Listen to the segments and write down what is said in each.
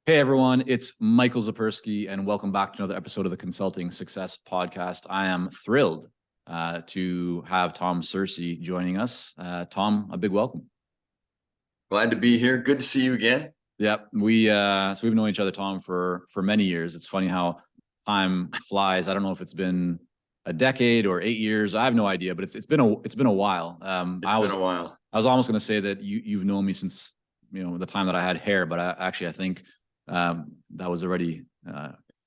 Hey everyone, it's Michael Zapersky, and welcome back to another episode of the Consulting Success Podcast. I am thrilled to have Tom Searcy joining us. Tom, a big welcome. Glad to be here. Good to see you again. Yep, we've known each other, Tom, for many years. It's funny how time flies. I don't know if it's been a decade or 8 years. I have no idea, but it's been a while. It's been a while. I was almost going to say that you've known me since the time that I had hair, but I think that was already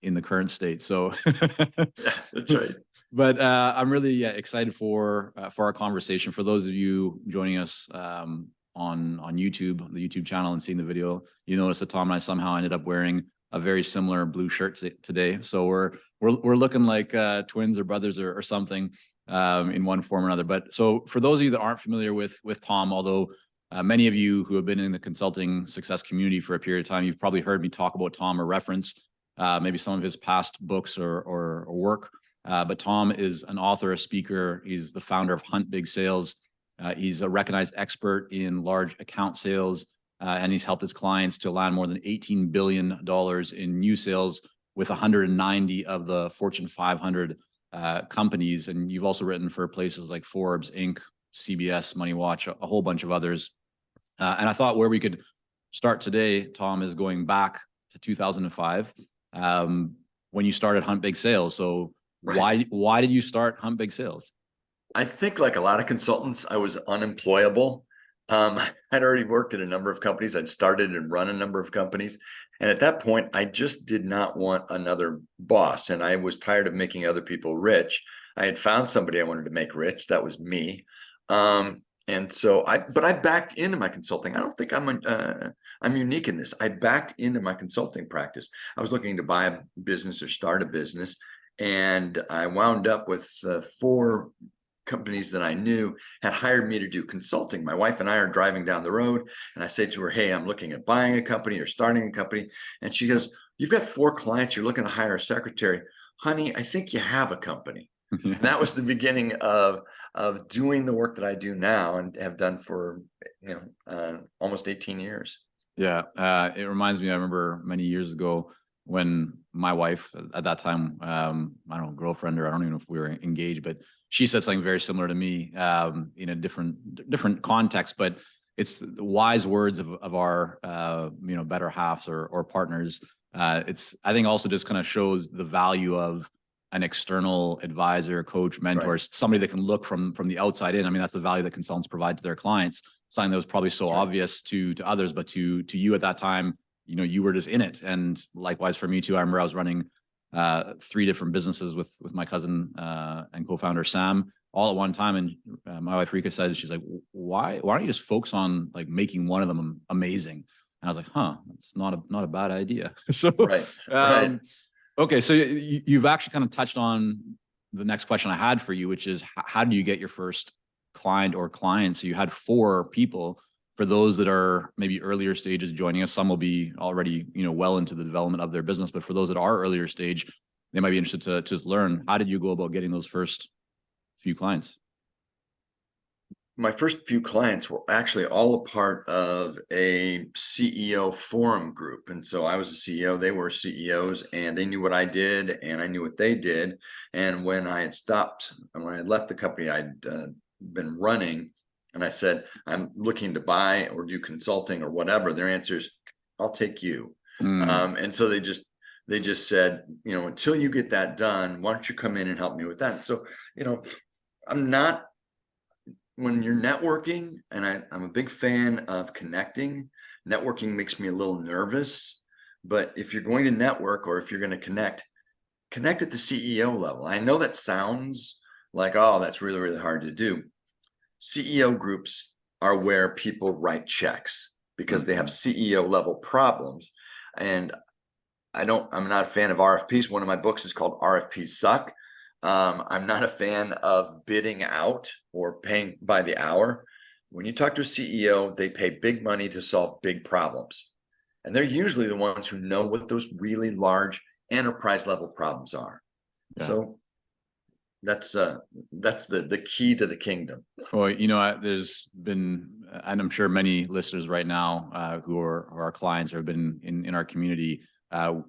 in the current state. So Yeah, that's right. But I'm really excited for our conversation. For those of you joining us on YouTube, the YouTube channel, and seeing the video, you notice that Tom and I somehow ended up wearing a very similar blue shirt today. So we're looking like twins or brothers or something in one form or another. But so for those of you that aren't familiar with Tom, although many of you who have been in the consulting success community for a period of time, you've probably heard me talk about Tom or reference maybe some of his past books or work. But Tom is an author, a speaker. He's the founder of Hunt Big Sales. He's a recognized expert in large account sales, and he's helped his clients to land more than $18 billion in new sales with 190 of the Fortune 500 companies. And you've also written for places like Forbes, Inc., CBS, Money Watch, a whole bunch of others. And I thought where we could start today, Tom, is going back to 2005 when you started Hunt Big Sales. So right. Why did you start Hunt Big Sales? I think like a lot of consultants, I was unemployable. I'd already worked at a number of companies. I'd started and run a number of companies. And at that point, I just did not want another boss. And I was tired of making other people rich. I had found somebody I wanted to make rich. That was me. And so I backed into my consulting. I don't think I'm unique in this. I backed into my consulting practice. I was looking to buy a business or start a business, and I wound up with 4 companies that I knew had hired me to do consulting. My wife and I are driving down the road, and I say to her, "Hey, I'm looking at buying a company or starting a company." And she goes, "You've got 4 clients. You're looking to hire a secretary. Honey, I think you have a company." And that was the beginning of doing the work that I do now and have done for almost 18 years. Yeah, it reminds me. I remember many years ago when my wife, at that time, I don't know, girlfriend, or I don't even know if we were engaged, but she said something very similar to me in a different context. But it's the wise words of our better halves or partners. I think also just kind of shows the value of an external advisor, coach, mentor, right. Somebody that can look from the outside in. I mean, that's the value that consultants provide to their clients. Something that was probably so right. obvious to others, but to you at that time, you were just in it. And likewise for me too. I remember I was running 3 different businesses with my cousin and co-founder Sam all at one time. And my wife Rika said, she's like, why don't you just focus on like making one of them amazing? And I was like, that's not a bad idea. So right. Right. Okay, so you've actually kind of touched on the next question I had for you, which is how do you get your first client or clients? So you had 4 people. For those that are maybe earlier stages joining us, some will be already well into the development of their business. But for those that are earlier stage, they might be interested to just learn, how did you go about getting those first few clients? My first few clients were actually all a part of a CEO forum group. And so I was a CEO, they were CEOs, and they knew what I did and I knew what they did. And when I had left the company I'd been running, and I said, I'm looking to buy or do consulting or whatever, their answer is, I'll take you. And so they just said, until you get that done, why don't you come in and help me with that? So, I'm not, when you're networking, and I'm a big fan of connecting. Networking makes me a little nervous, but if you're going to network or if you're going to connect at the CEO level. I know that sounds like, oh, that's really, really hard to do. CEO groups are where people write checks because they have CEO level problems. And I'm not a fan of RFPs. One of my books is called RFPs Suck. I'm not a fan of bidding out or paying by the hour. When you talk to a CEO, they pay big money to solve big problems. And they're usually the ones who know what those really large enterprise level problems are. Yeah. So That's the key to the kingdom. Well, you know, there's been, and I'm sure many listeners right now who are our clients or have been in our community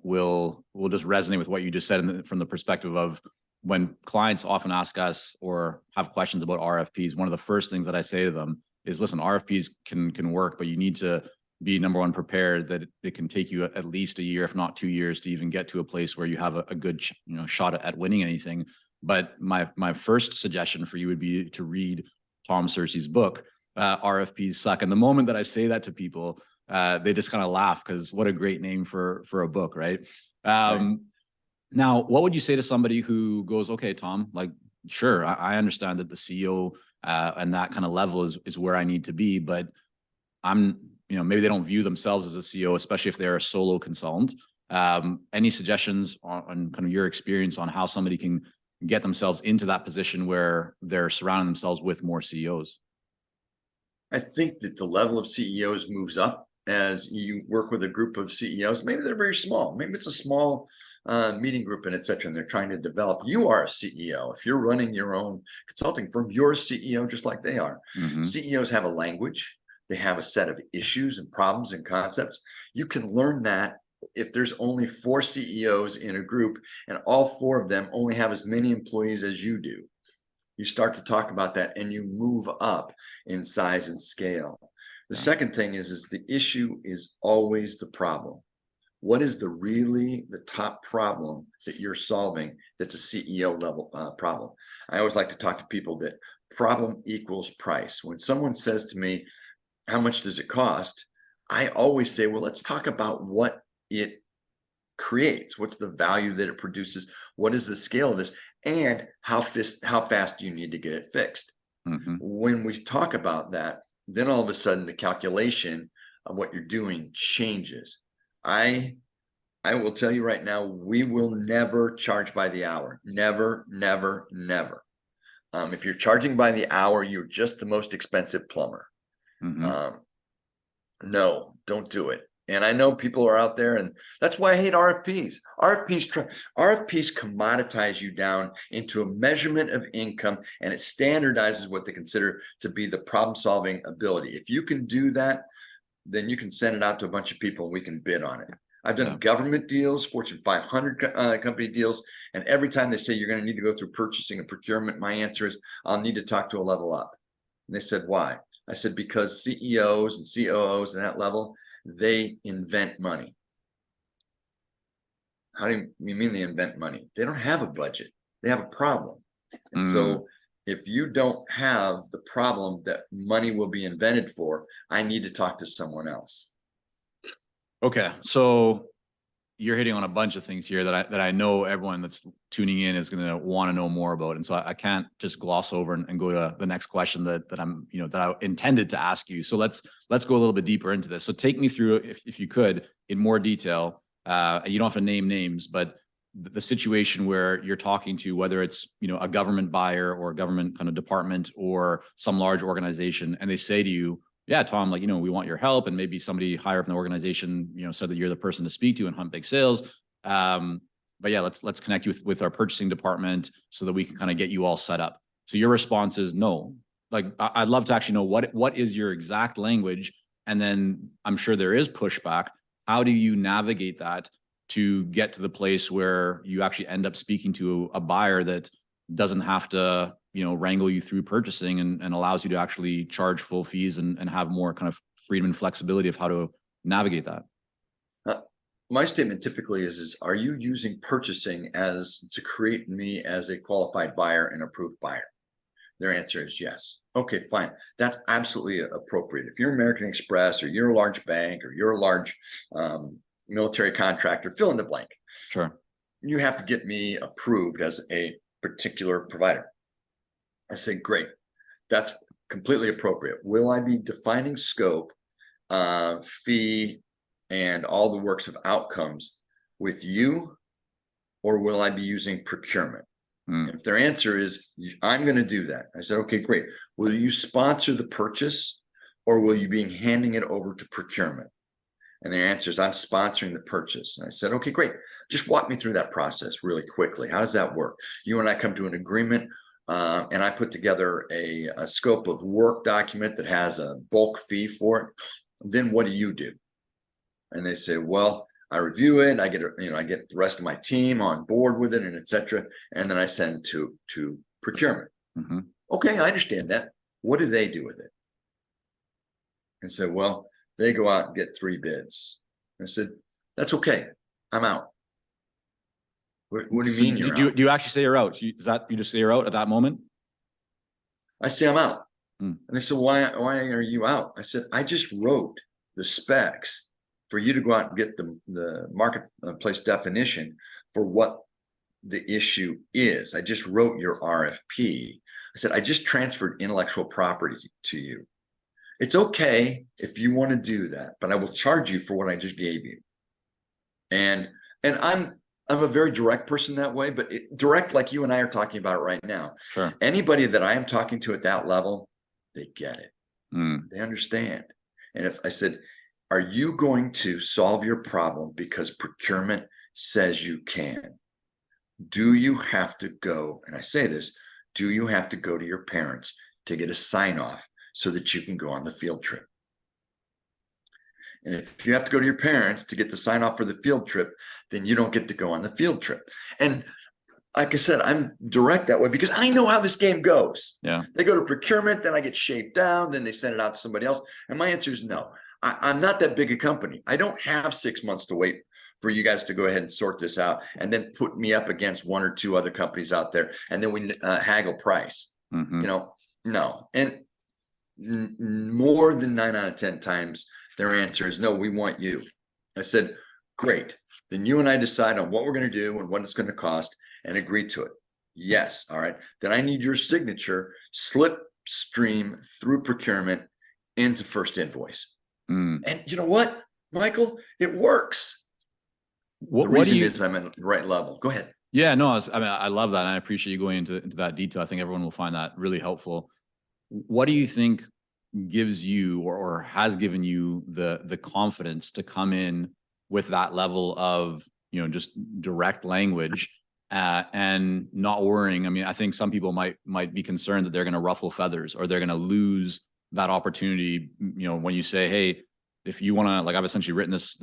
will just resonate with what you just said from the perspective of when clients often ask us or have questions about RFPs. One of the first things that I say to them is, listen, RFPs can work, but you need to be, number one, prepared that it can take you at least a year, if not 2 years, to even get to a place where you have a good shot at winning anything. But my first suggestion for you would be to read Tom Searcy's book, RFPs Suck. And the moment that I say that to people, they just kind of laugh, because what a great name for a book, right? Right. Now, what would you say to somebody who goes, okay, Tom, like, sure, I understand that the CEO and that kind of level is where I need to be, but I'm, maybe they don't view themselves as a CEO, especially if they're a solo consultant. Any suggestions on kind of your experience on how somebody can get themselves into that position where they're surrounding themselves with more CEOs? I think that the level of CEOs moves up as you work with a group of CEOs. Maybe they're very small. Maybe it's a small meeting group and et cetera, and they're trying to develop. You are a CEO. If you're running your own consulting firm, you're a CEO just like they are. Mm-hmm. CEOs have a language. They have a set of issues and problems and concepts. You can learn that if there's only 4 CEOs in a group and all 4 of them only have as many employees as you do. You start to talk about that and you move up in size and scale. The second thing is the issue is always the problem. What is the top problem that you're solving that's a CEO level problem? I always like to talk to people that problem equals price. When someone says to me, how much does it cost? I always say, well, let's talk about what it creates. What's the value that it produces? What is the scale of this? And how fast do you need to get it fixed? Mm-hmm. When we talk about that, then all of a sudden the calculation of what you're doing changes. I will tell you right now, we will never charge by the hour. Never, never, never. If you're charging by the hour, you're just the most expensive plumber. Mm-hmm. No, don't do it. And I know people are out there, and that's why I hate RFPs. RFPs commoditize you down into a measurement of income, and it standardizes what they consider to be the problem-solving ability. If you can do that, then you can send it out to a bunch of people and we can bid on it. I've done government deals, Fortune 500 company deals, and every time they say you're going to need to go through purchasing and procurement, my answer is I'll need to talk to a level up. And they said, why? I said, because CEOs and COOs and that level, they invent money. How do you mean they invent money? They don't have a budget. They have a problem. And so if you don't have the problem that money will be invented for, I need to talk to someone else. Okay. So you're hitting on a bunch of things here that I know everyone that's tuning in is going to want to know more about. And so I can't just gloss over and go to the next question that I'm, that I intended to ask you. So let's go a little bit deeper into this. So take me through, if you could, in more detail. You don't have to name names, but the situation where you're talking to, whether it's, a government buyer or a government kind of department or some large organization, and they say to you, yeah, Tom, like, we want your help. And maybe somebody higher up in the organization, said that you're the person to speak to and hunt big sales. But yeah, let's connect you with our purchasing department so that we can kind of get you all set up. So your response is no. Like, I'd love to actually know what is your exact language. And then I'm sure there is pushback. How do you navigate that to get to the place where you actually end up speaking to a buyer that doesn't have to, wrangle you through purchasing and allows you to actually charge full fees and have more kind of freedom and flexibility of how to navigate that? My statement typically is are you using purchasing to create me as a qualified buyer and approved buyer? Their answer is yes. Okay, fine. That's absolutely appropriate. If you're American Express or you're a large bank or you're a large military contractor, fill in the blank. Sure. You have to get me approved as a particular provider. I say, great. That's completely appropriate. Will I be defining scope, fee, and all the works of outcomes with you, or will I be using procurement? If their answer is, I'm going to do that. I said, okay, great. Will you sponsor the purchase or will you be handing it over to procurement? And their answer is, I'm sponsoring the purchase. And I said, okay, great. Just walk me through that process really quickly. How does that work? You and I come to an agreement, and I put together a scope of work document that has a bulk fee for it. Then what do you do? And they say, well, I review it. I get, I get the rest of my team on board with it, and et cetera. And then I send it to procurement. Mm-hmm. Okay, I understand that. What do they do with it? And said, well, they go out and get 3 bids. And I said, that's okay. I'm out. What do you mean you're do out? you actually say you're out? You just say you're out at that moment? I say I'm out. Hmm. And they said, why are you out? I said, I just wrote the specs for you to go out and get the marketplace definition for what the issue is. I just wrote your RFP. I said, I just transferred intellectual property to you. It's okay if you want to do that, but I will charge you for what I just gave you. And I'm a very direct person that way, but direct like you and I are talking about right now. Sure. Anybody that I am talking to at that level, they get it. Mm. They understand. And if I said, are you going to solve your problem because procurement says you can? Do you have to go, and I say this, do you have to go to your parents to get a sign off so that you can go on the field trip? And if you have to go to your parents to get the sign off for the field trip, then you don't get to go on the field trip. And like I said, I'm direct that way because I know how this game goes. Yeah. They go to procurement, then I get shaved down, then they send it out to somebody else. And my answer is no. I'm not that big a company. I don't have 6 months to wait for you guys to go ahead and sort this out and then put me up against 1 or 2 other companies out there. And then we haggle price, Mm-hmm. no. And more than 9 out of 10 times, their answer is no, we want you. I said, great. Then you and I decide on what we're going to do and what it's going to cost and agree to it. Yes. All right. Then I need your signature slipstream through procurement into first invoice. Mm. And you know what, Michael, it works. What the reason do you, is I'm at the right level. Go ahead. Yeah, no, I love that. And I appreciate you going into that detail. I think everyone will find that really helpful. What do you think gives you or has given you the confidence to come in with that level of, just direct language and not worrying? I mean, I think some people might be concerned that they're going to ruffle feathers or they're going to lose that opportunity. When you say, hey, if you want to, like, I've essentially written this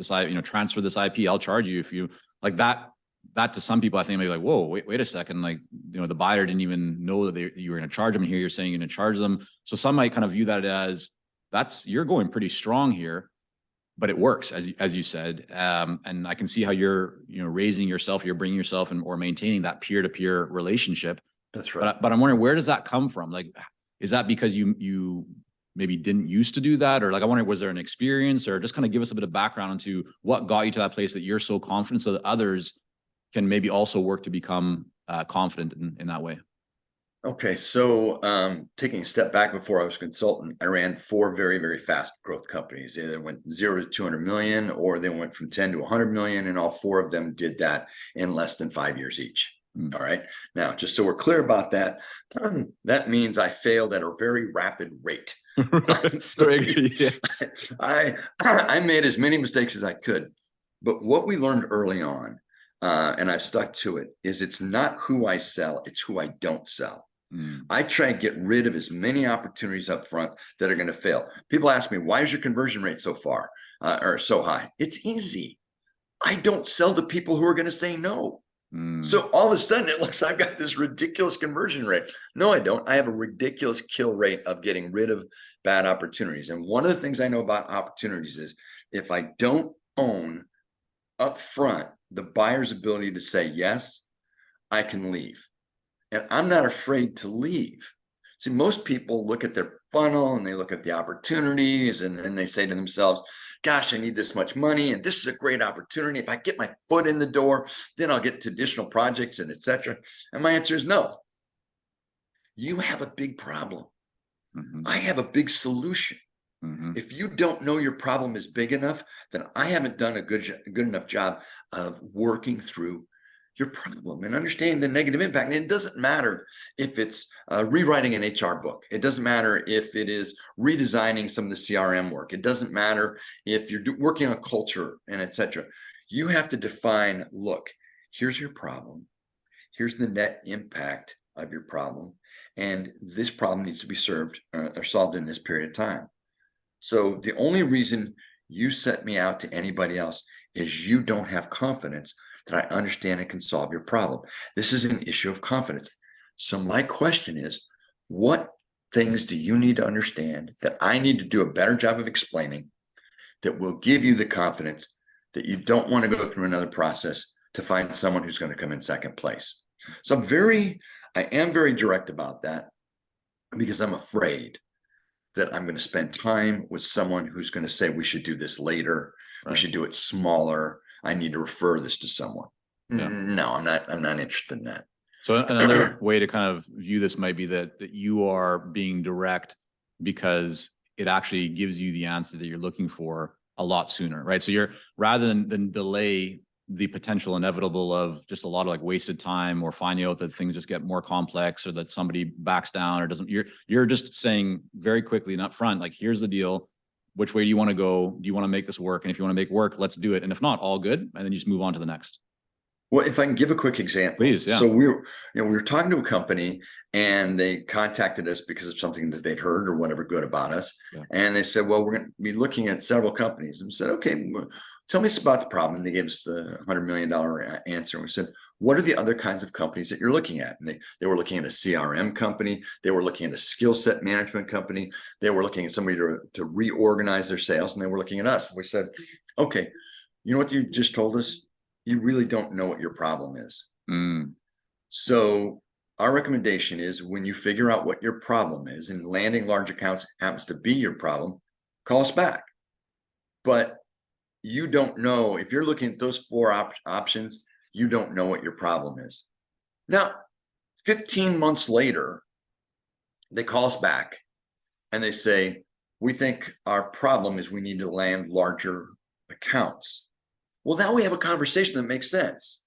transfer this IP, I'll charge you if you like that. That to some people, I think maybe like, whoa, wait a second. Like, the buyer didn't even know that you were going to charge them. And here you're saying you're going to charge them. So some might kind of view that as you're going pretty strong here, but it works as you said. And I can see how you're, raising yourself, you're bringing yourself or maintaining that peer-to-peer relationship. That's right. But I'm wondering, where does that come from? Like, is that because you maybe didn't used to do that? Or like, I wonder, was there an experience, or just kind of give us a bit of background into what got you to that place that you're so confident so that others can maybe also work to become confident in that way? Okay, so taking a step back, before I was a consultant, I ran 4 very, very fast growth companies. They either went 0 to 200 million, or they went from 10 to 100 million, and all 4 of them did that in less than 5 years each. All right. Now, just so we're clear about that, that means I failed at a very rapid rate. So Yeah. I made as many mistakes as I could. But what we learned early on, and I've stuck to it, is it's not who I sell, it's who I don't sell. I try and get rid of as many opportunities up front that are going to fail. People ask me, why is your conversion rate so far or so high? It's easy. I don't sell to people who are going to say no. So all of a sudden it looks I've got this ridiculous conversion rate. No, I don't. I have a ridiculous kill rate of getting rid of bad opportunities. And one of the things I know about opportunities is if I don't own up front the buyer's ability to say yes, I can leave. And I'm not afraid to leave. See, most people look at their funnel and they look at the opportunities, and then they say to themselves, gosh, I need this much money, and this is a great opportunity. If I get my foot in the door, then I'll get to additional projects and et cetera. And my answer is no. You have a big problem. I have a big solution. If you don't know your problem is big enough, then I haven't done a good enough job of working through your problem and understand the negative impact. And it doesn't matter if it's rewriting an HR book. It doesn't matter if it is redesigning some of the CRM work. It doesn't matter if you're working on culture and etc. You have to define, look, here's your problem. Here's the net impact of your problem. And this problem needs to be solved in this period of time. So the only reason you set me out to anybody else is you don't have confidence that I understand and can solve your problem. This is an issue of confidence. So my question is, what things do you need to understand that I need to do a better job of explaining that will give you the confidence that you don't want to go through another process to find someone who's going to come in second place? So I am very direct about that because I'm afraid that I'm going to spend time with someone who's going to say, we should do this later. Right. We should do it smaller. I need to refer this to someone. Yeah. No, I'm not interested in that. So another way to kind of view this might be that you are being direct because it actually gives you the answer that you're looking for a lot sooner, right? So you're, rather than delay the potential inevitable of just a lot of like wasted time or finding out that things just get more complex or that somebody backs down or doesn't, you're just saying very quickly and up front, like, here's the deal. Which way do you want to go? Do you want to make this work? And if you want to make work, let's do it. And if not, all good. And then you just move on to the next. Well, if I can give a quick example. Please, yeah. So we were talking to a company and they contacted us because of something that they'd heard or whatever good about us. Yeah. And they said, well, we're going to be looking at several companies. And we said, okay, well, tell me about the problem. And they gave us the $100 million answer. And we said, what are the other kinds of companies that you're looking at? And they were looking at a CRM company. They were looking at a skill set management company. They were looking at somebody to reorganize their sales. And they were looking at us. We said, okay, you know what you just told us? You really don't know what your problem is. So our recommendation is, when you figure out what your problem is and landing large accounts happens to be your problem, call us back. But you don't know, if you're looking at those four options, you don't know what your problem is. Now, 15 months later, they call us back and they say, we think our problem is we need to land larger accounts. Well, now we have a conversation that makes sense,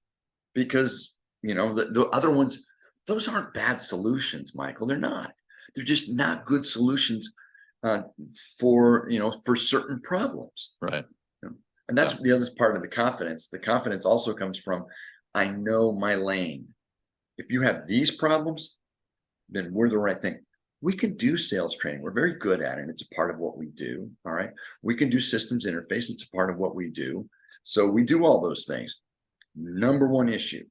because, the other ones, those aren't bad solutions, Michael. They're not. They're just not good solutions for certain problems. Right. And that's the other part of the confidence. The confidence also comes from, I know my lane. If you have these problems, then we're the right thing. We can do sales training. We're very good at it. It's a part of what we do. All right. We can do systems interface. It's a part of what we do. So we do all those things. Number one issue,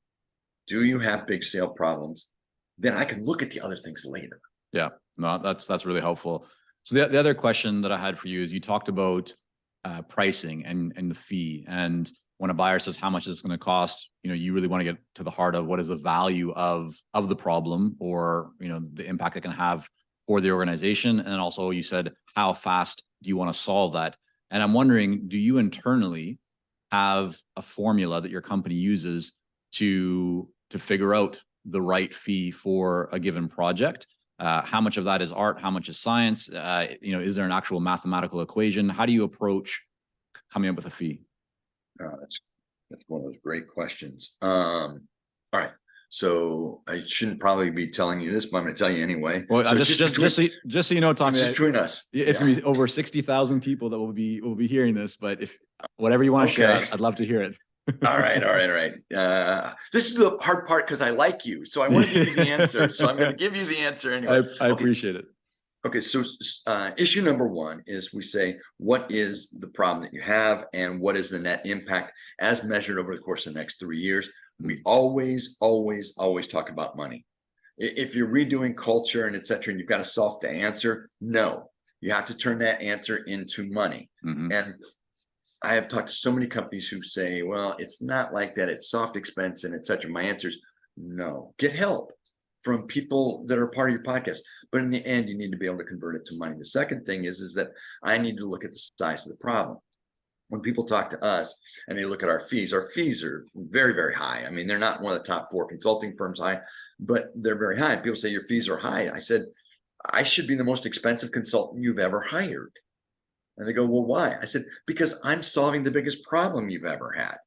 do you have big sale problems? Then I can look at the other things later. Yeah, no, that's really helpful. So the other question that I had for you is, you talked about pricing and the fee. And when a buyer says how much is it going to cost, you really want to get to the heart of what is the value of the problem, or, the impact it can have for the organization. And then also you said, how fast do you want to solve that? And I'm wondering, do you internally have a formula that your company uses to figure out the right fee for a given project? How much of that is art? How much is science? Is there an actual mathematical equation? How do you approach coming up with a fee? That's one of those great questions. All right. So I shouldn't probably be telling you this, but I'm going to tell you anyway. Well, so just so you know, Tommy, it's between us. It's going to be over 60,000 people that will be hearing this. But if whatever you want to share, I'd love to hear it. All right. This is the hard part, because I like you, so I want to give you the answer. So I'm going to give you the answer anyway. I appreciate it. Okay, so issue number one is, we say, what is the problem that you have and what is the net impact as measured over the course of the next 3 years? We always talk about money. If you're redoing culture and etc., and you've got to solve the answer, no, you have to turn that answer into money. And I have talked to so many companies who say, well, it's not like that, it's soft expense and etc. My answer is no. Get help from people that are part of your podcast. But in the end, you need to be able to convert it to money. The second thing is that I need to look at the size of the problem. When people talk to us and they look at our fees are very, very high. I mean, they're not one of the top 4 consulting firms high, but they're very high. People say your fees are high. I said, I should be the most expensive consultant you've ever hired. And they go, well, why? I said, because I'm solving the biggest problem you've ever had.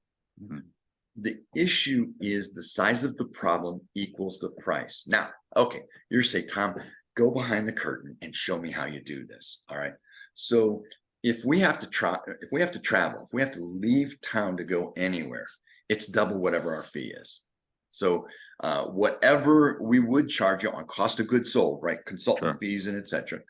The issue is the size of the problem equals the price. Now, okay, you're saying, Tom, go behind the curtain and show me how you do this. All right. So if we have to travel, if we have to leave town to go anywhere, it's double whatever our fee is. So whatever we would charge you on cost of goods sold, right? Consultant Sure. fees and etc.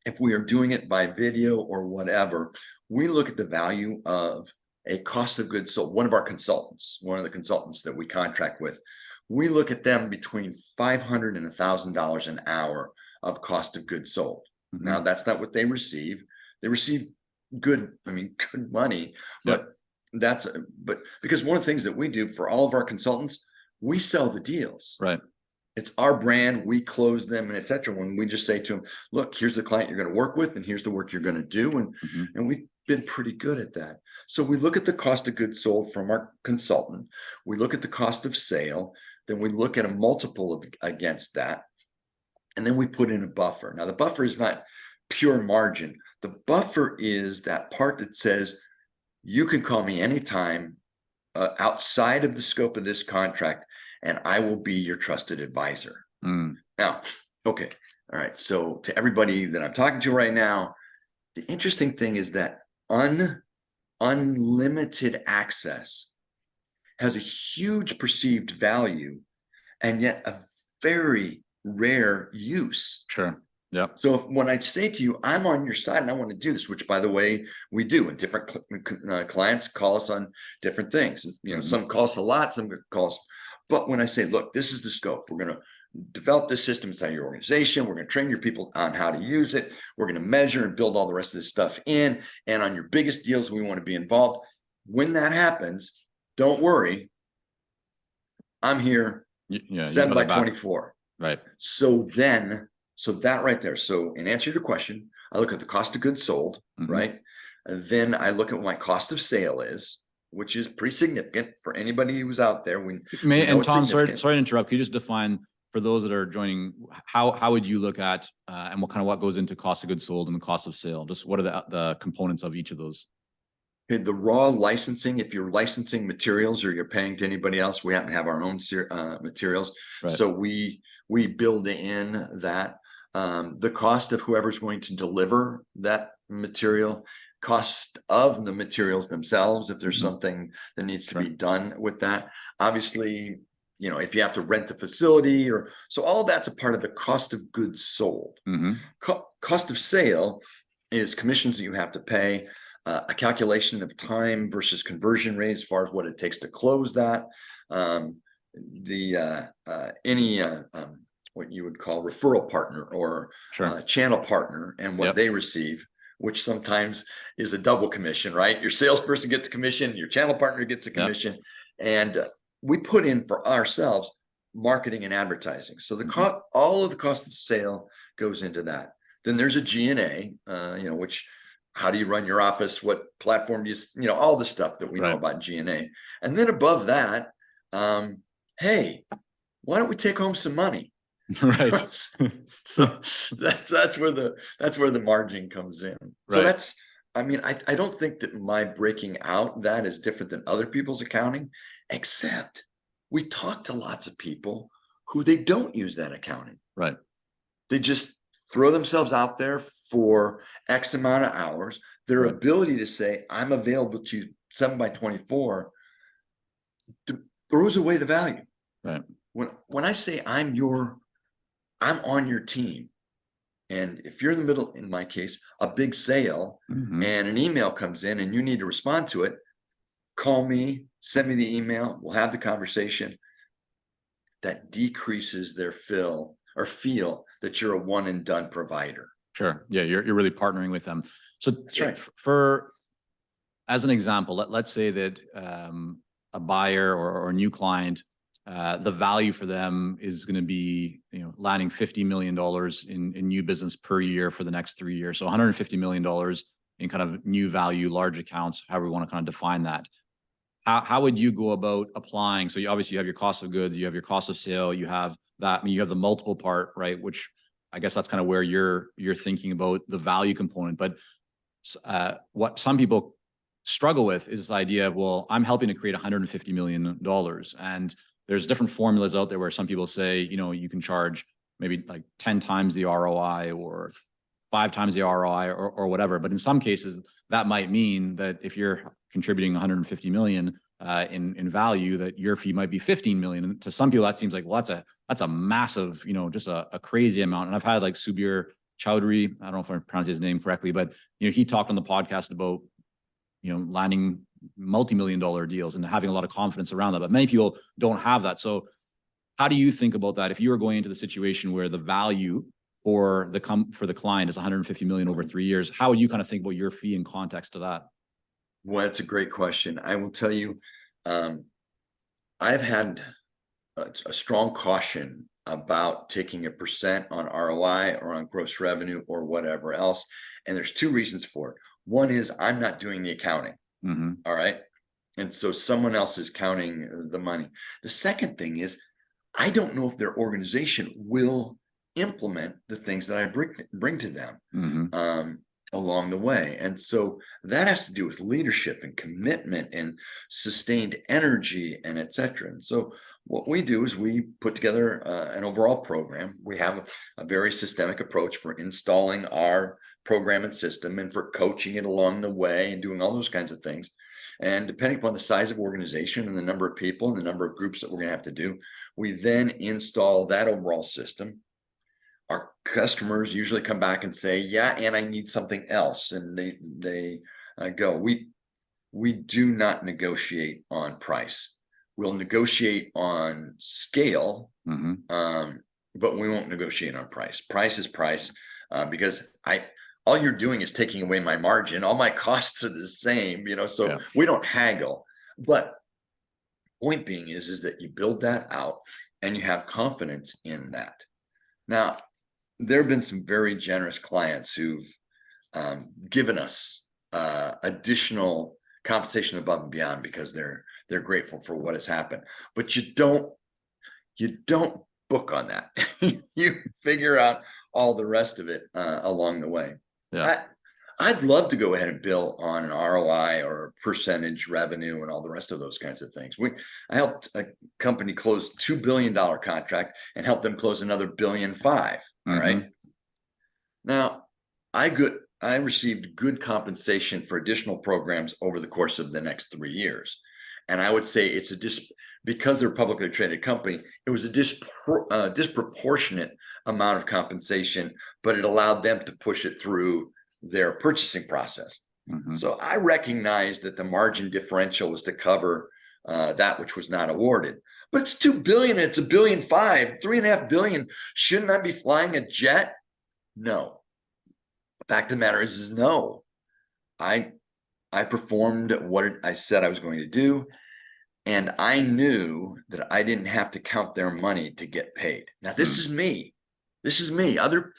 If we are doing it by video or whatever, we look at the value of a cost of goods sold. One of the consultants that we contract with, we look at them between $500 and $1,000 an hour of cost of goods sold. Mhm. Now, that's not what they receive. They receive good money, but because one of the things that we do for all of our consultants, we sell the deals. Right. It's our brand, we close them and etc. When we just say to them, look, here's the client you're going to work with, and here's the work you're going to do. And we've been pretty good at that. So we look at the cost of goods sold from our consultant, we look at the cost of sale, then we look at a multiple against that, and then we put in a buffer. Now, the buffer is not pure margin. The buffer is that part that says, you can call me anytime outside of the scope of this contract, and I will be your trusted advisor. Now, okay. All right. So to everybody that I'm talking to right now, the interesting thing is that unlimited access has a huge perceived value and yet a very rare use. Sure. Yeah. So when I say to you, I'm on your side and I want to do this, which by the way, we do, and different clients call us on different things. Some call us a lot, some call us. But when I say, look, this is the scope, we're going to develop this system inside your organization. We're going to train your people on how to use it. We're going to measure and build all the rest of this stuff in. And on your biggest deals, we want to be involved. When that happens, don't worry. I'm here 7 by 24. Right. So that right there. So in answer to your question, I look at the cost of goods sold, right? And then I look at what my cost of sale is, which is pretty significant for anybody who's out there. And Tom, sorry to interrupt. Can you just define for those that are joining, how would you look at and what goes into cost of goods sold and the cost of sale? Just what are the components of each of those? Okay, the raw licensing, if you're licensing materials or you're paying to anybody else, we happen to have our own materials. Right. So we build in that. The cost of whoever's going to deliver that material, cost of the materials themselves, if there's something that needs to be done with that. Obviously, if you have to rent the facility so all that's a part of the cost of goods sold. Cost of sale is commissions that you have to pay, a calculation of time versus conversion rate as far as what it takes to close that. What you would call referral partner or channel partner and what they receive, which sometimes is a double commission, right? Your salesperson gets a commission, your channel partner gets a commission, and we put in for ourselves marketing and advertising. So all of the cost of sale goes into that. Then there's a G&A, which how do you run your office? What platform do you, all the stuff that we know about G&A. And then above that, hey, why don't we take home some money? Right. So that's where the margin comes in. So I don't think that my breaking out that is different than other people's accounting, except we talk to lots of people who they don't use that accounting. Right. They just throw themselves out there for X amount of hours. Their ability to say, I'm available to 7 by 24 throws away the value. Right. When I say I'm on your team, and if you're in the middle, in my case, a big sale and an email comes in and you need to respond to it, call me, send me the email, we'll have the conversation. That decreases their feel that you're a one and done provider. Sure. Yeah, you're really partnering with them. So that's right. As an example, let's say that a buyer or a new client, the value for them is going to be, landing $50 million in new business per year for the next 3 years. So $150 million in kind of new value, large accounts, however we want to kind of define that. How would you go about applying? So you obviously have your cost of goods, you have your cost of sale, you have that, you have the multiple part, right? Which I guess that's kind of where you're thinking about the value component. But what some people struggle with is this idea of, well, I'm helping to create $150 million. And there's different formulas out there where some people say, you can charge maybe like 10 times the ROI or 5 times the ROI or whatever. But in some cases, that might mean that if you're contributing 150 million in value, that your fee might be 15 million. And to some people, that seems like, well, that's a massive, just a crazy amount. And I've had like Subir Chowdhury, I don't know if I pronounced his name correctly, but he talked on the podcast about landing multi-million-dollar deals and having a lot of confidence around that. But many people don't have that. So how do you think about that? If you were going into the situation where the value for the client is 150 million over 3 years, how would you kind of think about your fee in context to that? Well, that's a great question. I will tell you, I've had a strong caution about taking a percent on ROI or on gross revenue or whatever else. And there's 2 reasons for it. One is I'm not doing the accounting. All right. And so someone else is counting the money. The second thing is I don't know if their organization will implement the things that I bring to them along the way. And so that has to do with leadership and commitment and sustained energy and et cetera. And so what we do is we put together an overall program. We have a very systemic approach for installing our program and system and for coaching it along the way and doing all those kinds of things. And depending upon the size of organization and the number of people and the number of groups that we're going to have to do, we then install that overall system. Our customers usually come back and say, yeah, and I need something else. And they go, we do not negotiate on price. We'll negotiate on scale, but we won't negotiate on price. Price is price because all you're doing is taking away my margin. All my costs are the same, so we don't haggle. But point being is that you build that out and you have confidence in that. Now, there have been some very generous clients who've given us additional compensation above and beyond because they're grateful for what has happened. But you don't book on that. You figure out all the rest of it along the way. Yeah. I'd love to go ahead and bill on an ROI or percentage revenue and all the rest of those kinds of things. I helped a company close $2 billion contract and helped them close another $1.5 billion. All right. Now, I received good compensation for additional programs over the course of the next 3 years. And I would say it's because they're a publicly traded company, it was a disproportionate amount of compensation, but it allowed them to push it through their purchasing process. So I recognized that the margin differential was to cover that which was not awarded. But it's $2 billion, it's $1.5 billion, $3.5 billion. Shouldn't I be flying a jet? No. The fact of the matter is no. I performed what I said I was going to do. And I knew that I didn't have to count their money to get paid. Now, this is me. This is me. Other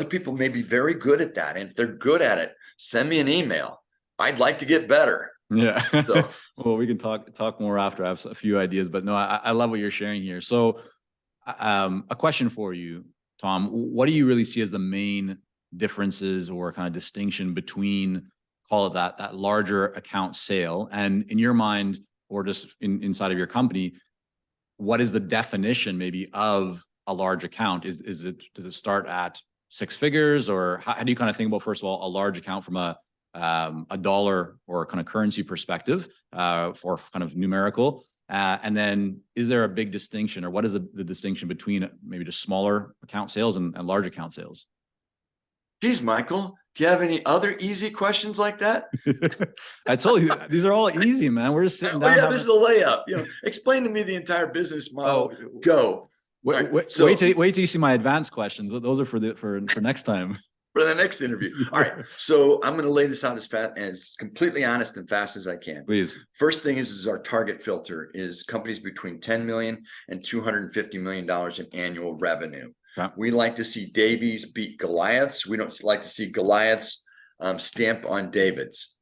people may be very good at that. And if they're good at it, send me an email. I'd like to get better. Yeah. So, well, we can talk more after. I have a few ideas, but no, I love what you're sharing here. So a question for you, Tom, what do you really see as the main differences or kind of distinction between, call it that larger account sale, and in your mind, or just inside of your company, what is the definition maybe of a large account? Does it start at 6 figures, or how do you kind of think about, first of all, a large account from a dollar or kind of currency perspective, for kind of numerical, and then is there a big distinction, or what is the distinction between maybe just smaller account sales and large account sales? Geez, Michael, do you have any other easy questions like that? I told you, these are all easy, man. We're just sitting down. Oh, yeah, this is a layup. Explain to me the entire business model. Go. Wait till you see my advanced questions. Those are for next time. For the next interview. All right. So I'm going to lay this out as completely honest and fast as I can. Please. First thing is our target filter is companies between 10 million and $250 million in annual revenue. Okay. We like to see Davies beat Goliaths. We don't like to see Goliaths stamp on Davids.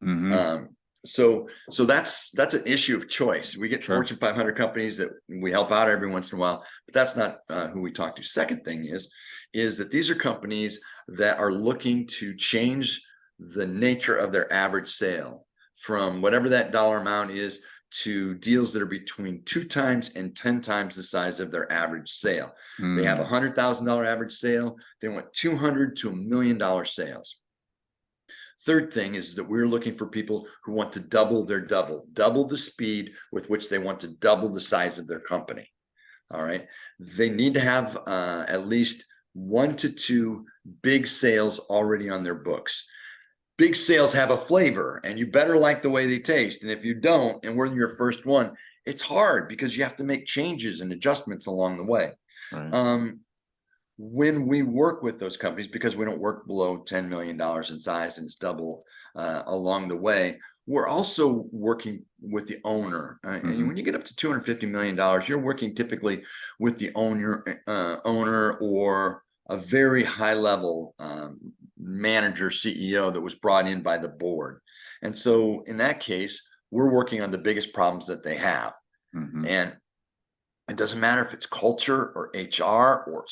So that's an issue of choice. We get Fortune 500 companies that we help out every once in a while, but that's not who we talk to. Second thing is that these are companies that are looking to change the nature of their average sale from whatever that dollar amount is to deals that are between 2 times and 10 times the size of their average sale. They have $100,000 average sale. They want $200,000 to $1 million sales. Third thing is that we're looking for people who want to double the speed with which they want to double the size of their company. All right. They need to have at least 1 to 2 big sales already on their books. Big sales have a flavor, and you better like the way they taste. And if you don't, and we're your first one, it's hard because you have to make changes and adjustments along the way. Right. When we work with those companies, because we don't work below $10 million in size and it's double along the way, we're also working with the owner. And when you get up to $250 million, you're working typically with the owner or a very high level manager, CEO that was brought in by the board. And so in that case, we're working on the biggest problems that they have. And it doesn't matter if it's culture or HR or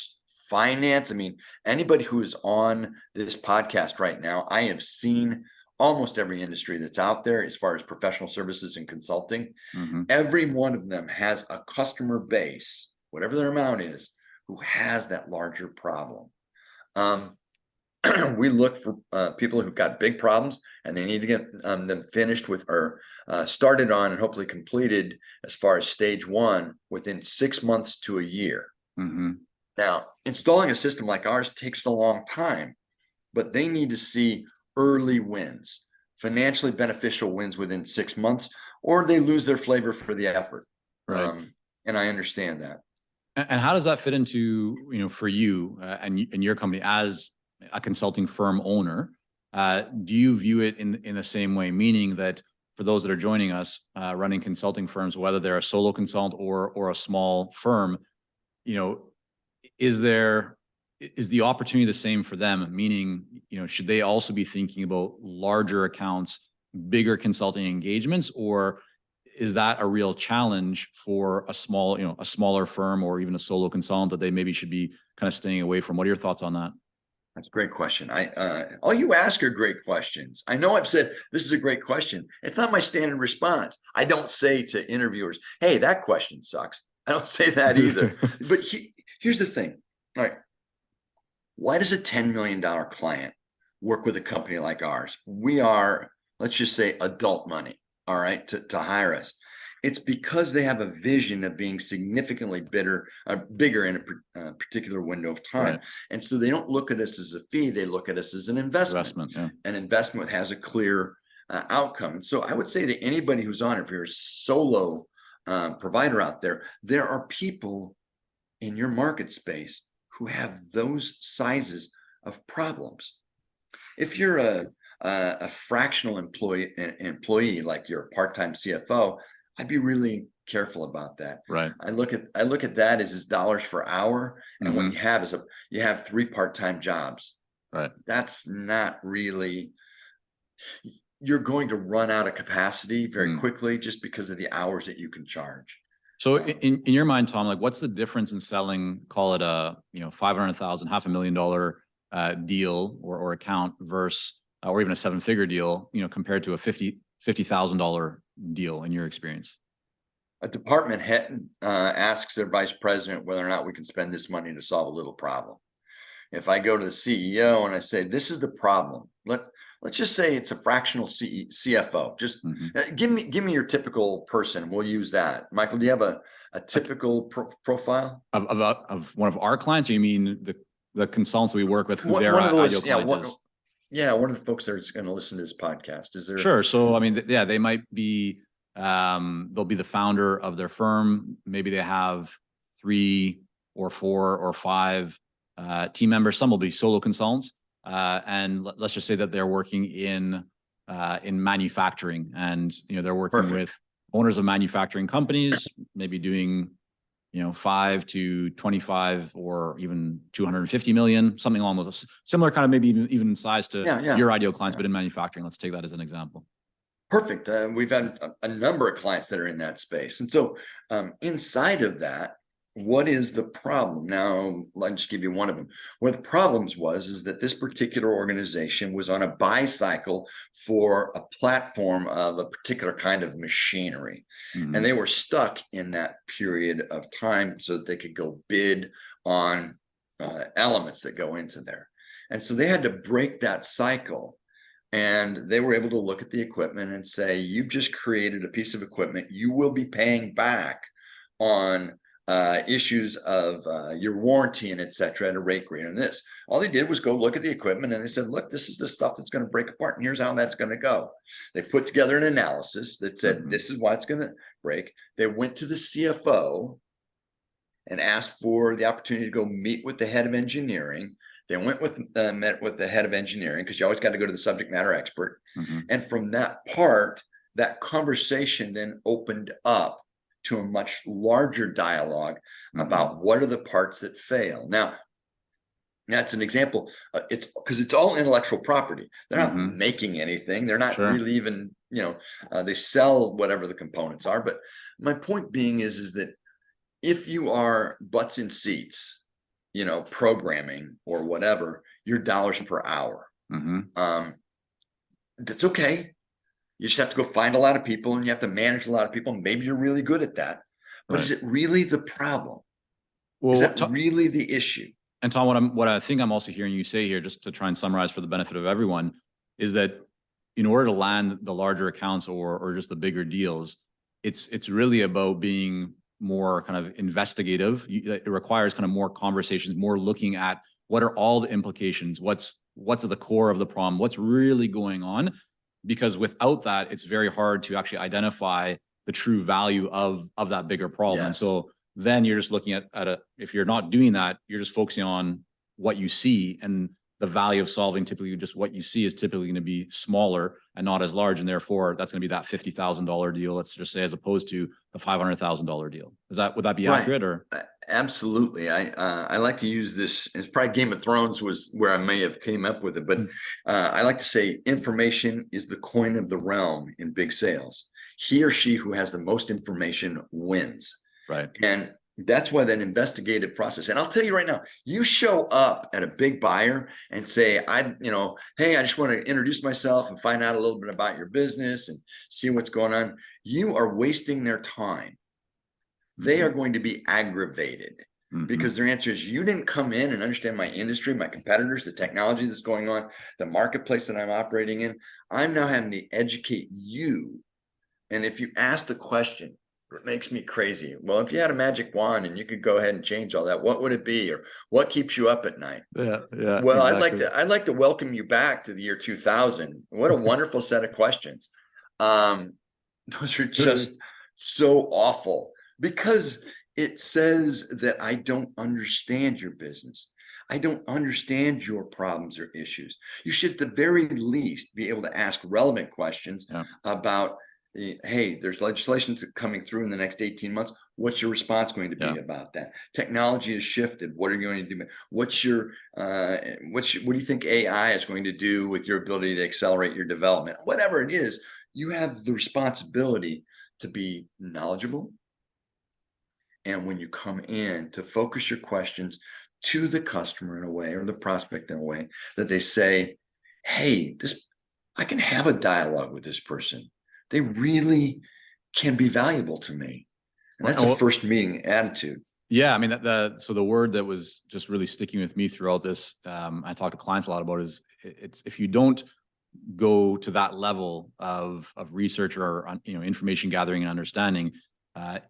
finance. I mean, anybody who is on this podcast right now, I have seen almost every industry that's out there as far as professional services and consulting. Every one of them has a customer base, whatever their amount is, who has that larger problem. We look for people who've got big problems and they need to get them finished with or started on and hopefully completed as far as stage 1 within 6 months to a year. Now, installing a system like ours takes a long time, but they need to see early wins, financially beneficial wins within 6 months, or they lose their flavor for the effort. Right. And I understand that. And how does that fit into, for you and your company as a consulting firm owner? Do you view it in the same way, meaning that for those that are joining us, running consulting firms, whether they're a solo consultant or a small firm, is the opportunity the same for them? Meaning, should they also be thinking about larger accounts, bigger consulting engagements, or is that a real challenge for a smaller firm or even a solo consultant that they maybe should be kind of staying away from? What are your thoughts on that? That's a great question. All you ask are great questions. I know I've said this is a great question. It's not my standard response. I don't say to interviewers, "Hey, that question sucks." I don't say that either. But here's the thing. All right. Why does a $10 million client work with a company like ours? We are, let's just say, adult money, all right, to hire us. It's because they have a vision of being significantly bigger in a particular window of time. Right. And so they don't look at us as a fee. They look at us as an investment. Yeah. An investment has a clear outcome. And so I would say to anybody who's on it, if you're a solo provider out there, there are people in your market space who have those sizes of problems. If you're a fractional employee, like you're a part-time CFO, I'd be really careful about that. Right. I look at that as dollars per hour, and what you have is you have 3 part-time jobs. Right. That's not really. You're going to run out of capacity very quickly just because of the hours that you can charge. So in your mind, Tom, like what's the difference in selling, call it a $500,000, $500,000 deal or account versus or even a 7-figure deal, compared to a $50,000 deal in your experience? A department head asks their vice president whether or not we can spend this money to solve a little problem. If I go to the CEO and I say, "This is the problem," let's just say it's a fractional CFO. Just give me your typical person. We'll use that. Michael, do you have a typical profile of one of our clients? Or you mean the consultants we work with who their ideal client is? Yeah, one of the folks that's going to listen to this podcast. Is there? Sure. So I mean, yeah, they might be. They'll be the founder of their firm. Maybe they have 3 or 4 or 5 team members. Some will be solo consultants. And let's just say that they're working in manufacturing, and they're working with owners of manufacturing companies, maybe doing 5 to 25 or even 250 million, something along those similar kind of maybe even in size to your ideal clients, but in manufacturing. Let's take that as an example. Perfect. We've had a number of clients that are in that space, and so inside of that, what is the problem? Now, I'll just give you one of them. One of the problems is that this particular organization was on a buy cycle for a platform of a particular kind of machinery. Mhm. And they were stuck in that period of time so that they could go bid on elements that go into there. And so they had to break that cycle. And they were able to look at the equipment and say, you've just created a piece of equipment. You will be paying back on issues of your warranty and et cetera at a rate greater than this. All they did was go look at the equipment and they said, look, this is the stuff that's going to break apart and here's how that's going to go. They put together an analysis that said, this is why it's going to break. They went to the CFO and asked for the opportunity to go meet with the head of engineering. They met with the head of engineering, because you always got to go to the subject matter expert. And from that part, that conversation then opened up to a much larger dialogue about what are the parts that fail. Now, that's an example. It's because it's all intellectual property. They're not making anything. They're not really even, they sell whatever the components are. But my point being is that if you are butts in seats, programming or whatever, your dollars per hour. That's okay. You just have to go find a lot of people and you have to manage a lot of people. Maybe you're really good at that, but is it really the problem? Is that really the issue? And Tom, what I think I'm also hearing you say here, just to try and summarize for the benefit of everyone, is that in order to land the larger accounts or just the bigger deals, it's really about being more kind of investigative. It requires kind of more conversations, more looking at what are all the implications, what's at the core of the problem, what's really going on. Because without that, it's very hard to actually identify the true value of that bigger problem. And so then you're just looking at if you're not doing that, you're just focusing on what you see, and the value of solving typically just what you see is typically going to be smaller and not as large. And therefore that's going to be that $50,000 deal, let's just say, as opposed to a $500,000 deal. Would that be accurate? Or? Absolutely. I like to use this. It's probably Game of Thrones was where I may have came up with it, but I like to say information is the coin of the realm in big sales. He or she who has the most information wins. Right. And that's why that investigative process. And I'll tell you right now, you show up at a big buyer and say, hey, I just want to introduce myself and find out a little bit about your business and see what's going on. You are wasting their time. They are going to be aggravated because their answer is, you didn't come in and understand my industry, my competitors, the technology that's going on, the marketplace that I'm operating in. I'm now having to educate you. And if you ask the question, it makes me crazy. Well, if you had a magic wand and you could go ahead and change all that, what would it be? Or what keeps you up at night? Well, exactly. I'd like to welcome you back to the year 2000. What a wonderful set of questions. Those are just so awful, because it says that I don't understand your business. I don't understand your problems or issues. You should at the very least be able to ask relevant questions about, hey, there's legislation coming through in the next 18 months. What's your response going to be about that? Technology has shifted. What are you going to do? What do you think AI is going to do with your ability to accelerate your development? Whatever it is, you have the responsibility to be knowledgeable. And when you come in, to focus your questions to the customer in a way, or the prospect in a way that they say, hey, I can have a dialogue with this person. They really can be valuable to me. And that's a first meeting attitude. Yeah. I mean, so the word that was just really sticking with me throughout this, I talk to clients a lot about, is if you don't go to that level of research or information gathering and understanding,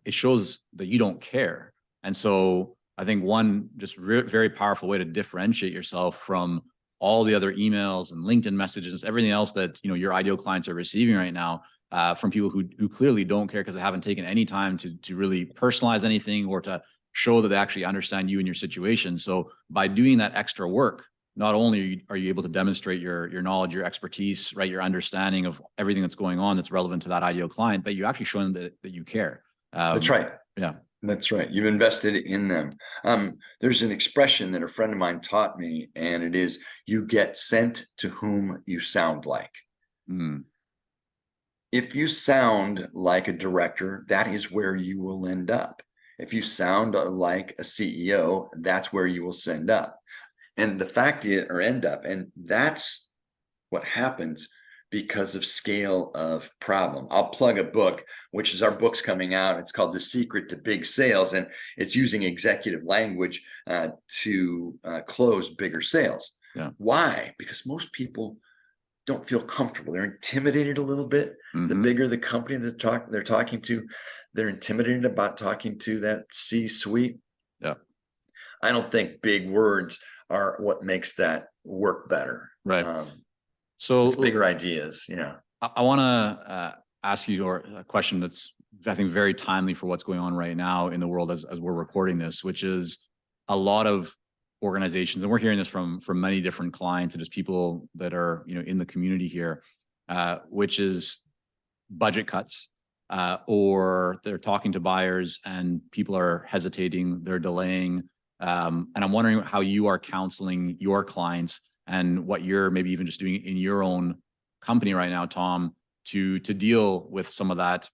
it shows that you don't care. And so I think one just very powerful way to differentiate yourself from all the other emails and LinkedIn messages, everything else that your ideal clients are receiving right now, from people who clearly don't care because they haven't taken any time to really personalize anything or to show that they actually understand you and your situation. So by doing that extra work, not only are you able to demonstrate your knowledge, your expertise, right, your understanding of everything that's going on that's relevant to that ideal client, but you actually show them that you care. That's right. Yeah. That's right. You've invested in them. There's an expression that a friend of mine taught me, and it is, you get sent to whom you sound like. If you sound like a director, that is where you will end up. If you sound like a CEO, that's where you will send up. And the fact is, or end up, and that's what happens because of scale of problem. I'll plug a book, which is our book's coming out. It's called The Secret to Big Sales, and it's using executive language to close bigger sales. Yeah. Why? Because most people don't feel comfortable. They're intimidated a little bit. The bigger the company they're talking to, they're intimidated about talking to that C-suite. Yeah. I don't think big words are what makes that work better. Right. So it's bigger ideas. Yeah. I want to ask you a question that's, I think, very timely for what's going on right now in the world as we're recording this, which is a lot of organizations, and we're hearing this from many different clients and just people that are, you know, in the community here, which is budget cuts, or they're talking to buyers and people are hesitating, they're delaying. And I'm wondering how you are counseling your clients and what you're maybe even just doing in your own company right now, Tom, to deal with some of that,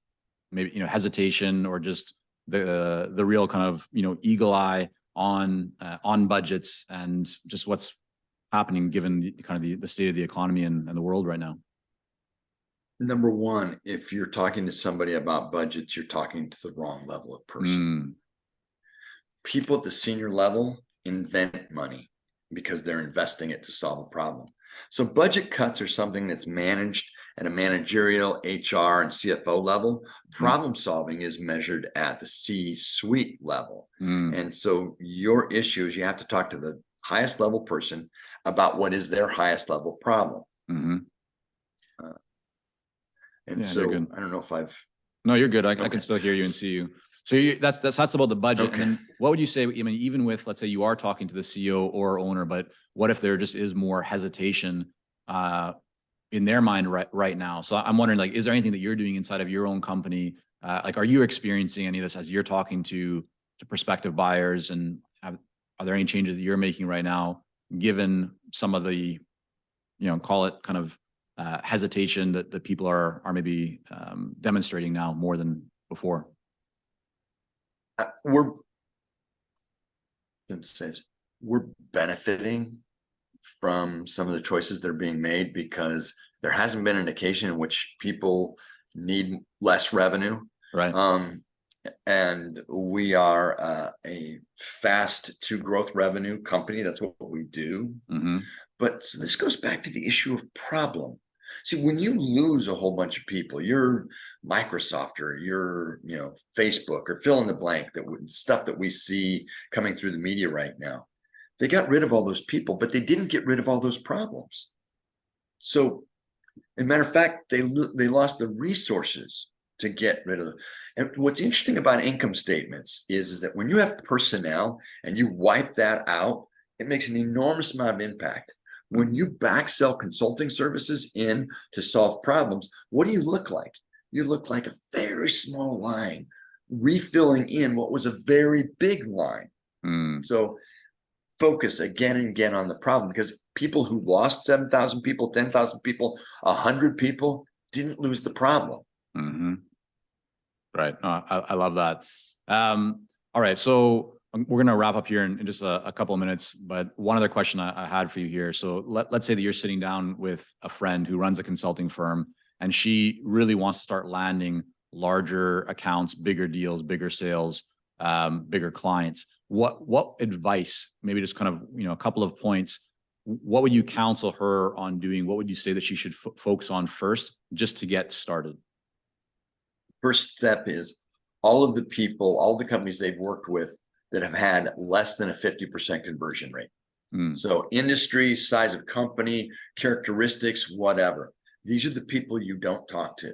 maybe, you know, hesitation or just the real kind of, you know, eagle eye on budgets and just what's happening given the state of the economy and the world right now. Number one, if you're talking to somebody about budgets, you're talking to the wrong level of person. People at the senior level invent money because they're investing it to solve a problem. So budget cuts are something that's managed at a managerial, HR, and CFO level. Problem solving is measured at the C-suite level. And so your issue is you have to talk to the highest level person about what is their highest level problem. And so I don't know if I've. No, you're good. I can still hear you and see you. So that's about the budget. And then what would you say, I mean, even with, let's say you are talking to the CEO or owner, but what if there just is more hesitation in their mind right now? So I'm wondering, like, is there anything that you're doing inside of your own company? Like, are you experiencing any of this as you're talking to prospective buyers? And are there any changes that you're making right now, given some of the, you know, call it kind of hesitation that people are maybe demonstrating now more than before? We're benefiting from some of the choices that are being made because there hasn't been an occasion in which people need less revenue. Right. And we are a fast to growth revenue company. That's what we do. But this goes back to the issue of problem. See, when you lose a whole bunch of people, you're Microsoft or you're, you know, Facebook or fill in the blank, stuff that we see coming through the media right now. They got rid of all those people, but they didn't get rid of all those problems. So, as a matter of fact, they lost the resources to get rid of them. And what's interesting about income statements is that when you have personnel and you wipe that out, it makes an enormous amount of impact. When you back sell consulting services in to solve problems, what do you look like? You look like a very small line refilling in what was a very big line. So focus again and again on the problem, because people who lost 7,000 people, 10,000 people, 100 people didn't lose the problem. Right. I love that. All right. So we're going to wrap up here in just a couple of minutes, but one other question I had for you here. So let's say that you're sitting down with a friend who runs a consulting firm, and she really wants to start landing larger accounts, bigger deals, bigger sales, bigger clients. What advice, maybe just kind of, you know, a couple of points, what would you counsel her on doing? What would you say that she should focus on first just to get started? First step is all of the people, all the companies they've worked with that have had less than a 50% conversion rate. So industry, size of company, characteristics, whatever. These are the people you don't talk to.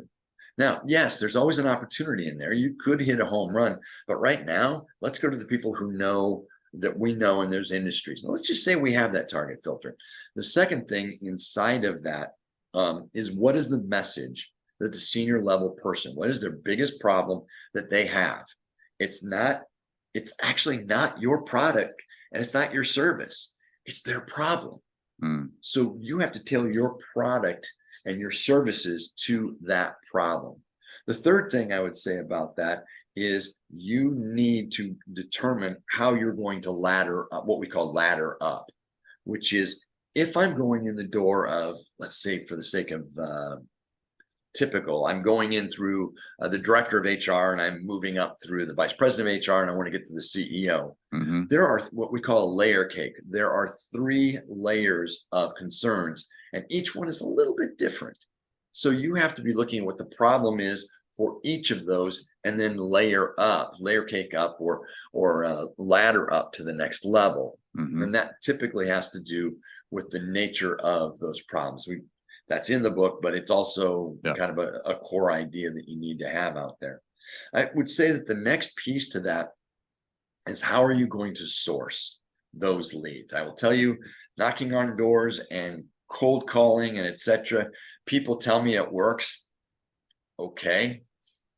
Now, yes, there's always an opportunity in there. You could hit a home run, but right now, let's go to the people who know that we know in those industries. Now, let's just say we have that target filter. The second thing inside of that is, what is the message that the senior level person, what is their biggest problem that they have? It's actually not your product and it's not your service. It's their problem. So you have to tailor your product and your services to that problem. The third thing I would say about that is you need to determine how you're going to ladder up, what we call ladder up, which is if I'm going in the door of, let's say for the sake of typical, I'm going in through the director of HR and I'm moving up through the vice president of HR and I want to get to the CEO. There are what we call a layer cake. There are 3 layers of concerns and each one is a little bit different. So you have to be looking at what the problem is for each of those and then layer cake up or ladder up to the next level. And that typically has to do with the nature of those problems. That's in the book, but it's also kind of a core idea that you need to have out there. I would say that the next piece to that is how are you going to source those leads? I will tell you, knocking on doors and cold calling and etc. People tell me it works. Okay,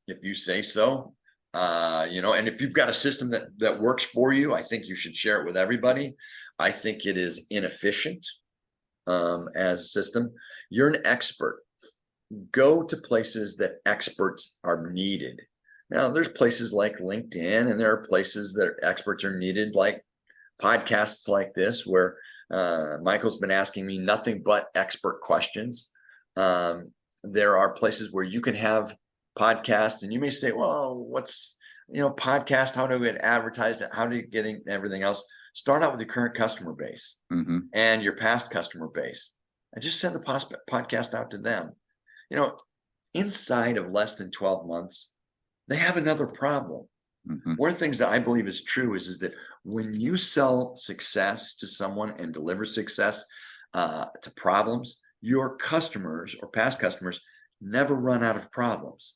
if you say so, and if you've got a system that works for you, I think you should share it with everybody. I think it is inefficient as a system. You're an expert. Go to places that experts are needed. Now, there's places like LinkedIn, and there are places that experts are needed, like podcasts like this, where Michael's been asking me nothing but expert questions. There are places where you can have podcasts, and you may say, well, what's, podcast? How do we get advertised? How do you get everything else? Start out with your current customer base and your past customer base, and just send the podcast out to them. Inside of less than 12 months, they have another problem. One of the things that I believe is true is that when you sell success to someone and deliver success to problems, your customers or past customers never run out of problems.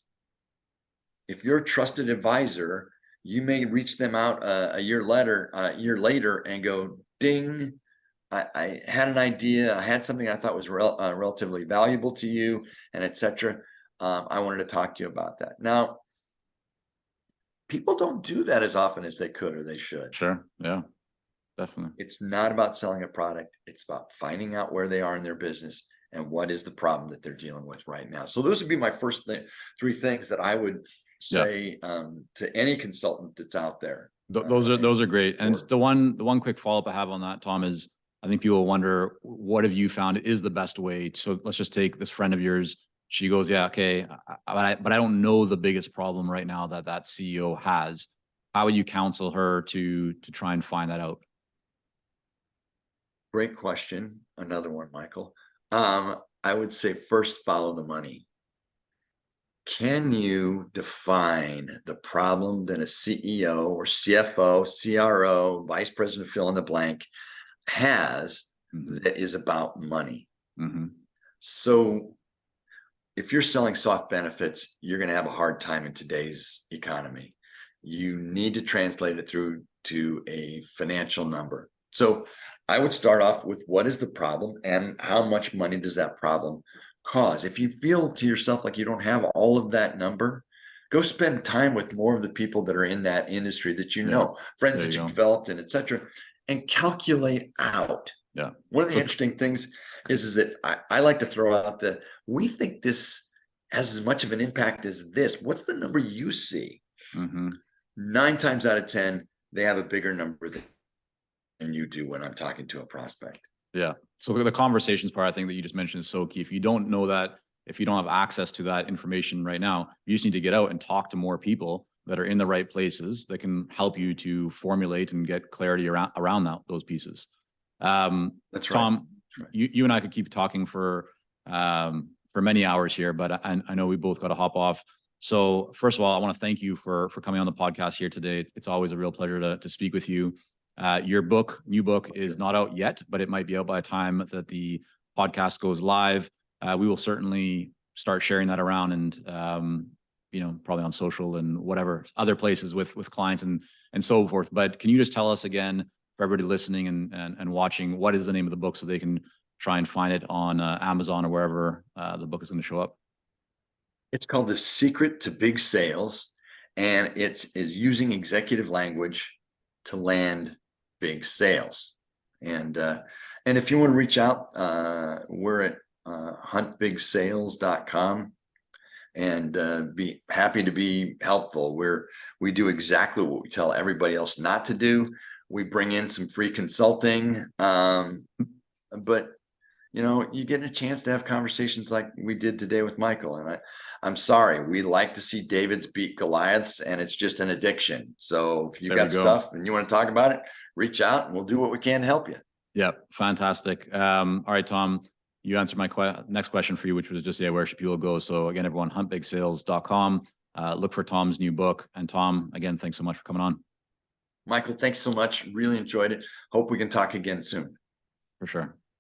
If you're a trusted advisor, you may reach them out a year later and go, ding, I had an idea. I had something I thought was relatively valuable to you and etc. I wanted to talk to you about that. Now, people don't do that as often as they could or they should. Sure. Yeah, definitely. It's not about selling a product. It's about finding out where they are in their business and what is the problem that they're dealing with right now. So those would be my first 3 things that I would say to any consultant that's out there. Those are great. And the one quick follow-up I have on that, Tom, is I think people wonder, what have you found is the best way? So let's just take this friend of yours. She goes, yeah, okay, but I don't know the biggest problem right now that CEO has. How would you counsel her to try and find that out? Great question. Another one, Michael. I would say first, follow the money. Can you define the problem that a CEO or CFO, CRO, vice president, fill in the blank, has that is about money? So if you're selling soft benefits, you're going to have a hard time in today's economy. You need to translate it through to a financial number. So I would start off with what is the problem and how much money does that problem cause? If you feel to yourself like you don't have all of that number, go spend time with more of the people that are in that industry that friends that you've developed and etc., and calculate out. One of the interesting things is that I like to throw out that we think this has as much of an impact as this. What's the number you see? 9 times out of 10, they have a bigger number than you do when I'm talking to a prospect. Yeah. So the conversations part, I think that you just mentioned is so key. If you don't know that, if you don't have access to that information right now, you just need to get out and talk to more people that are in the right places that can help you to formulate and get clarity around those pieces. That's right. Tom, you and I could keep talking for many hours here, but I know we both got to hop off. So first of all, I want to thank you for coming on the podcast here today. It's always a real pleasure to speak with you. Your new book is not out yet, but it might be out by the time that the podcast goes live. We will certainly start sharing that around and, probably on social and whatever other places with clients and so forth. But can you just tell us again, for everybody listening and watching, what is the name of the book so they can try and find it on Amazon or wherever the book is going to show up? It's called The Secret to Big Sales, and it is using executive language to land big sales. And if you want to reach out, we're at huntbigsales.com. and be happy to be helpful. We do exactly what we tell everybody else not to do. We bring in some free consulting, but you know, you get a chance to have conversations like we did today with Michael. And I'm sorry, we like to see Davids beat Goliaths, and it's just an addiction. So if you There we got go. stuff and you want to talk about it, reach out and we'll do what we can to help you. Yeah, fantastic. All right, Tom, you answered my next question for you, which was just, where should people go? So again, everyone, huntbigsales.com. Look for Tom's new book. And Tom, again, thanks so much for coming on. Michael, thanks so much. Really enjoyed it. Hope we can talk again soon. For sure.